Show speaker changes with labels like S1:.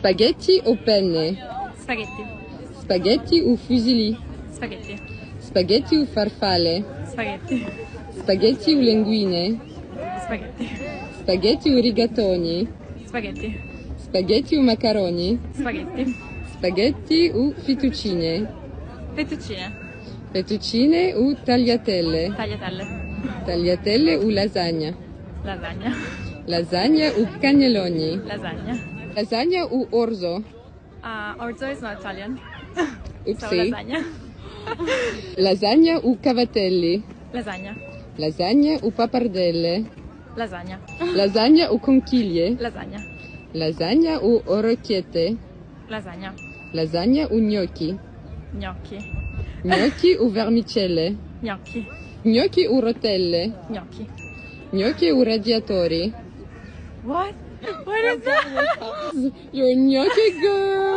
S1: Spaghetti o penne?
S2: Spaghetti.
S1: Spaghetti o fusilli?
S2: Spaghetti.
S1: Spaghetti o farfalle?
S2: Spaghetti.
S1: Spaghetti o linguine?
S2: Spaghetti.
S1: Spaghetti o rigatoni?
S2: Spaghetti.
S1: Spaghetti o macaroni?
S2: Spaghetti.
S1: Spaghetti o fettuccine?
S2: Fettuccine.
S1: Fettuccine o tagliatelle?
S2: Tagliatelle.
S1: Tagliatelle o lasagna?
S2: Lasagna.
S1: Lasagna o cannelloni?
S2: Lasagna.
S1: Lasagna o orzo?
S2: Orzo is not Italian. So
S1: Oopsie.
S2: lasagna.
S1: Lasagna o cavatelli?
S2: Lasagna.
S1: Lasagna o pappardelle?
S2: Lasagna.
S1: Lasagna o conchiglie?
S2: Lasagna.
S1: Lasagna o orecchiette?
S2: Lasagna.
S1: Lasagna o gnocchi?
S2: Gnocchi.
S1: Gnocchi o vermicelle?
S2: Gnocchi.
S1: Gnocchi o rotelle?
S2: Gnocchi.
S1: Gnocchi o radiatori?
S2: What? What is that?
S1: You're a gnocchi girl!